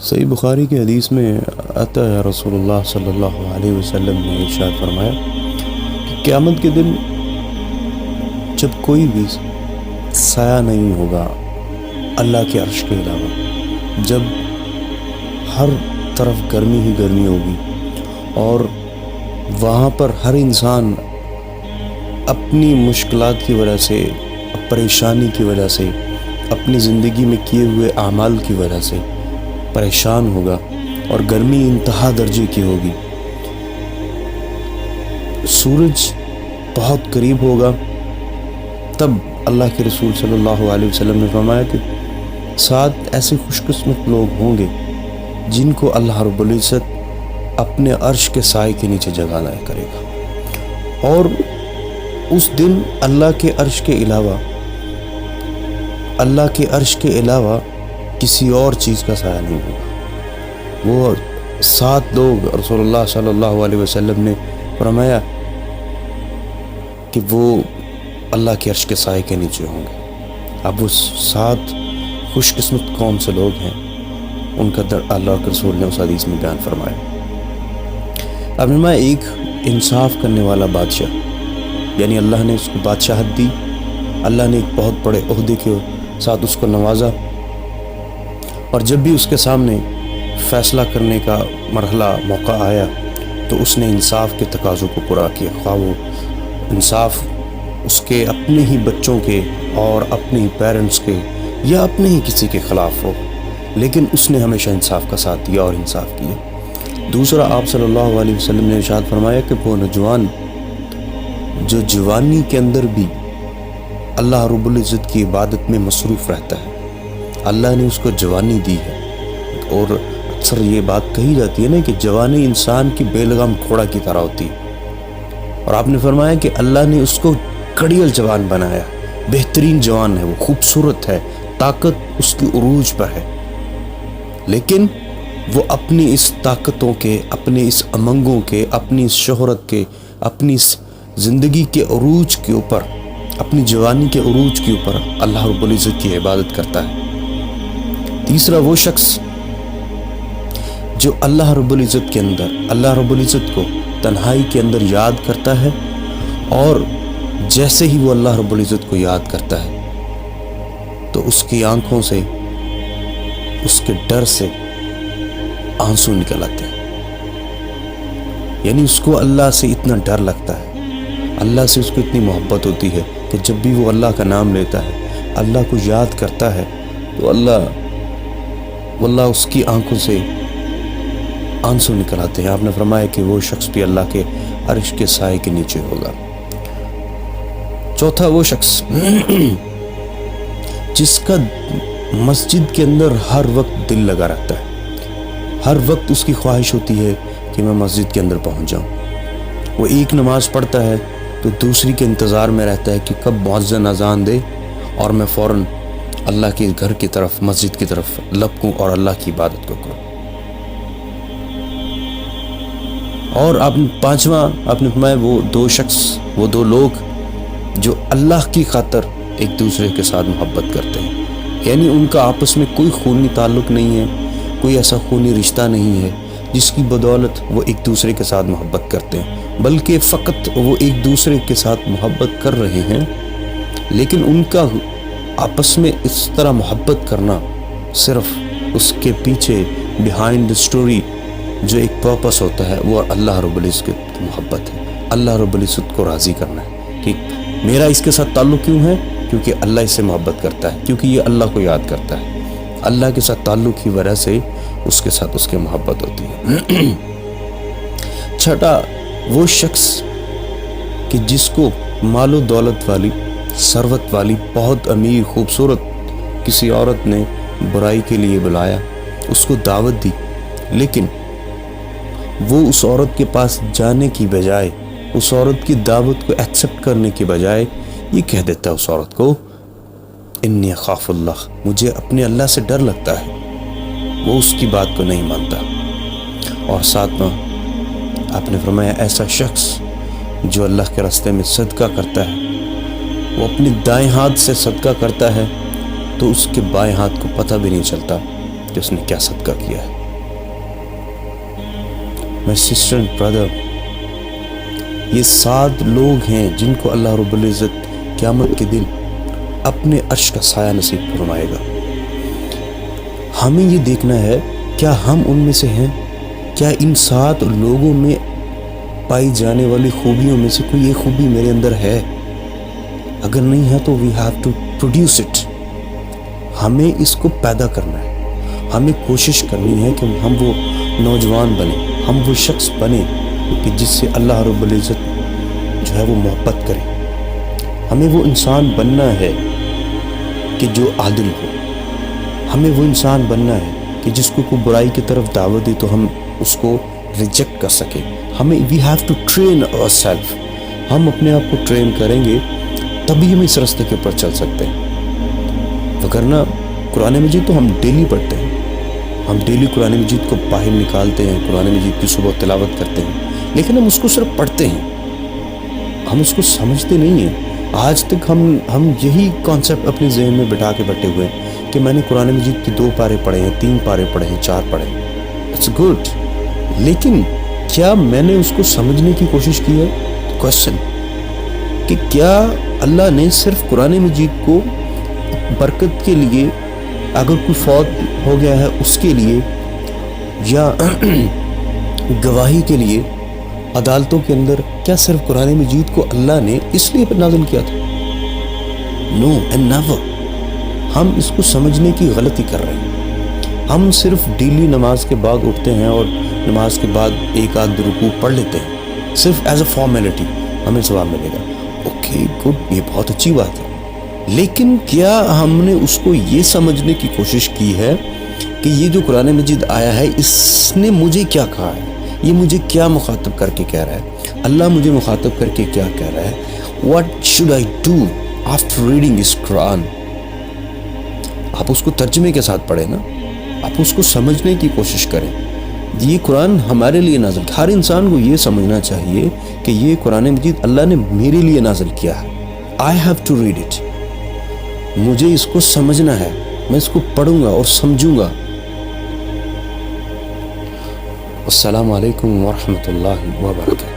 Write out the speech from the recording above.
صحیح بخاری کی حدیث میں آتا ہے رسول اللہ صلی اللہ علیہ وسلم نے ارشاد فرمایا کہ قیامت کے دن جب کوئی بھی سایہ نہیں ہوگا اللہ کے عرش کے علاوہ، جب ہر طرف گرمی ہی گرمی ہوگی اور وہاں پر ہر انسان اپنی مشکلات کی وجہ سے، پریشانی کی وجہ سے، اپنی زندگی میں کیے ہوئے اعمال کی وجہ سے پریشان ہوگا اور گرمی انتہا درجے کی ہوگی، سورج بہت قریب ہوگا، تب اللہ کے رسول صلی اللہ علیہ وسلم نے فرمایا کہ 7 ایسے خوش قسمت لوگ ہوں گے جن کو اللہ رب العزت اپنے عرش کے سائے کے نیچے جگہ لایا کرے گا، اور اس دن اللہ کے عرش کے علاوہ کسی اور چیز کا سایہ نہیں ہوگا۔ وہ 7 لوگ رسول اللہ صلی اللہ علیہ وسلم نے فرمایا کہ وہ اللہ کے عرش کے سائے کے نیچے ہوں گے۔ اب وہ 7 خوش قسمت کون سے لوگ ہیں، ان کا اللہ کے رسول نے اس حدیث میں بیان فرمایا۔ اب میں ایک انصاف کرنے والا بادشاہ، یعنی اللہ نے اس کو بادشاہت دی، اللہ نے ایک بہت بڑے عہدے کے ساتھ اس کو نوازا، اور جب بھی اس کے سامنے فیصلہ کرنے کا مرحلہ موقع آیا تو اس نے انصاف کے تقاضوں کو پورا کیا، خواہ وہ انصاف اس کے اپنے ہی بچوں کے اور اپنے ہی پیرنٹس کے یا اپنے ہی کسی کے خلاف ہو، لیکن اس نے ہمیشہ انصاف کا ساتھ دیا اور انصاف کیا۔ دوسرا، آپ صلی اللہ علیہ وسلم نے ارشاد فرمایا کہ وہ نوجوان جو جوانی کے اندر بھی اللہ رب العزت کی عبادت میں مصروف رہتا ہے، اللہ نے اس کو جوانی دی ہے، اور اکثر یہ بات کہی جاتی ہے نا کہ جوانی انسان کی بے لگام گھوڑا کی طرح ہوتی ہے، اور آپ نے فرمایا کہ اللہ نے اس کو کڑیل جوان بنایا، بہترین جوان ہے، وہ خوبصورت ہے، طاقت اس کی عروج پر ہے، لیکن وہ اپنی اس طاقتوں کے، اپنے اس امنگوں کے، اپنی اس شہرت کے، اپنی اس زندگی کے عروج کے اوپر، اپنی جوانی کے عروج کے اوپر اللہ رب العزت کی عبادت کرتا ہے۔ تیسرا، وہ شخص جو اللہ رب العزت کے اندر، اللہ رب العزت کو تنہائی کے اندر یاد کرتا ہے، اور جیسے ہی وہ اللہ رب العزت کو یاد کرتا ہے تو اس کی آنکھوں سے، اس کے ڈر سے آنسو نکل آتے ہیں، یعنی اس کو اللہ سے اتنا ڈر لگتا ہے، اللہ سے اس کو اتنی محبت ہوتی ہے کہ جب بھی وہ اللہ کا نام لیتا ہے، اللہ کو یاد کرتا ہے، تو اللہ اس کی آنکھوں سے آنسو نکل آتے ہیں۔ آپ نے فرمایا کہ وہ شخص بھی اللہ کے عرش کے سائے کے نیچے ہوگا۔ چوتھا، وہ شخص جس کا مسجد کے اندر ہر وقت دل لگا رہتا ہے، ہر وقت اس کی خواہش ہوتی ہے کہ میں مسجد کے اندر پہنچ جاؤں، وہ ایک نماز پڑھتا ہے تو دوسری کے انتظار میں رہتا ہے کہ کب مؤذن اذان دے اور میں فوراً اللہ کے گھر کی طرف، مسجد کی طرف لپکوں اور اللہ کی عبادت کو کروں۔ اور پانچواں آپ نے فرمایا وہ 2 شخص، وہ 2 لوگ جو اللہ کی خاطر ایک دوسرے کے ساتھ محبت کرتے ہیں، یعنی ان کا آپس میں کوئی خونی تعلق نہیں ہے، کوئی ایسا خونی رشتہ نہیں ہے جس کی بدولت وہ ایک دوسرے کے ساتھ محبت کرتے ہیں، بلکہ فقط وہ ایک دوسرے کے ساتھ محبت کر رہے ہیں، لیکن ان کا آپس میں اس طرح محبت کرنا صرف اس کے پیچھے بیہائنڈ دی سٹوری جو ایک پرپس ہوتا ہے، وہ اللہ رب العزت کی محبت ہے، اللہ رب العزت کو راضی کرنا ہے کہ میرا اس کے ساتھ تعلق کیوں ہے، کیونکہ اللہ اس سے محبت کرتا ہے، کیونکہ یہ اللہ کو یاد کرتا ہے، اللہ کے ساتھ تعلق کی وجہ سے اس کے ساتھ اس کی محبت ہوتی ہے۔ چھٹا، وہ شخص کہ جس کو مال و دولت والی، ثروت والی، بہت امیر خوبصورت کسی عورت نے برائی کے لیے بلایا، اس کو دعوت دی، لیکن وہ اس عورت کے پاس جانے کی بجائے، اس عورت کی دعوت کو ایکسیپٹ کرنے کی بجائے یہ کہہ دیتا ہے اس عورت کو، انی اخاف اللہ، مجھے اپنے اللہ سے ڈر لگتا ہے، وہ اس کی بات کو نہیں مانتا۔ اور ساتواں آپ نے فرمایا ایسا شخص جو اللہ کے راستے میں صدقہ کرتا ہے، وہ اپنے دائیں ہاتھ سے صدقہ کرتا ہے تو اس کے بائیں ہاتھ کو پتہ بھی نہیں چلتا کہ اس نے کیا صدقہ کیا ہے. My sister and brother, یہ 7 لوگ ہیں جن کو اللہ رب العزت قیامت کے دن اپنے عرش کا سایہ نصیب فرمائے گا. ہمیں یہ دیکھنا ہے کیا ہم ان میں سے ہیں؟ کیا ان 7 لوگوں میں پائی جانے والی خوبیوں میں سے کوئی ایک خوبی میرے اندر ہے؟ اگر نہیں ہے تو we have to produce it. ہمیں اس کو پیدا کرنا ہے. ہمیں کوشش کرنی ہے کہ ہم وہ نوجوان بنیں, ہم وہ شخص بنیں کہ جس سے اللہ رب العزت جو ہے وہ محبت کرے. ہمیں وہ انسان بننا ہے کہ جو عادل ہو. ہمیں وہ انسان بننا ہے کہ جس کو کوئی برائی کی طرف دعوت دے تو ہم اس کو ریجیکٹ کر سکیں. ہمیں وی ہیو ٹو ٹرین اور سیلف. ہم اپنے آپ کو ٹرین کریں گے تبھی ہم اس راستے کے اوپر چل سکتے ہیں. وگرنہ قرآن مجید تو ہم ڈیلی پڑھتے ہیں, ہم ڈیلی قرآن مجید کو باہر نکالتے ہیں, قرآن مجید کی صبح تلاوت کرتے ہیں, لیکن ہم اس کو صرف پڑھتے ہیں, ہم اس کو سمجھتے نہیں ہیں. آج تک ہم یہی کانسیپٹ اپنے ذہن میں بٹھا کے بیٹھے ہوئے ہیں کہ میں نے قرآن مجید کے 2 پارے پڑھے ہیں, 3 پارے پڑھے ہیں, 4 پڑھے ہیں. اٹس گڈ, لیکن کیا میں نے اس کو سمجھنے کی کوشش کی ہے؟ کوشچن کہ کیا اللہ نے صرف قرآن مجید کو برکت کے لیے, اگر کوئی فوت ہو گیا ہے اس کے لیے, یا گواہی کے لیے عدالتوں کے اندر, کیا صرف قرآن مجید کو اللہ نے اس لیے نازل کیا تھا؟ نو اینڈ نیور. ہم اس کو سمجھنے کی غلطی کر رہے ہیں. ہم صرف ڈیلی نماز کے بعد اٹھتے ہیں اور نماز کے بعد 1-2 رکوع پڑھ لیتے ہیں, صرف ایز اے فارمیلٹی, ہمیں ثواب ملے گا. اوکے گڈ, یہ بہت اچھی بات ہے, لیکن کیا ہم نے اس کو یہ سمجھنے کی کوشش کی ہے کہ یہ جو قرآن مجید آیا ہے اس نے مجھے کیا کہا ہے, یہ مجھے کیا مخاطب کر کے کہہ رہا ہے, اللہ مجھے مخاطب کر کے کیا کہہ رہا ہے, what should I do after reading this Quran. آپ اس کو ترجمے کے ساتھ پڑھیں نا, آپ اس کو سمجھنے کی کوشش کریں. یہ قرآن ہمارے لیے نازل, ہر انسان کو یہ سمجھنا چاہیے کہ یہ قرآن مجید اللہ نے میرے لیے نازل کیا ہے. I have to read it. مجھے اس کو سمجھنا ہے, میں اس کو پڑھوں گا اور سمجھوں گا. السلام علیکم ورحمۃ اللہ وبرکاتہ.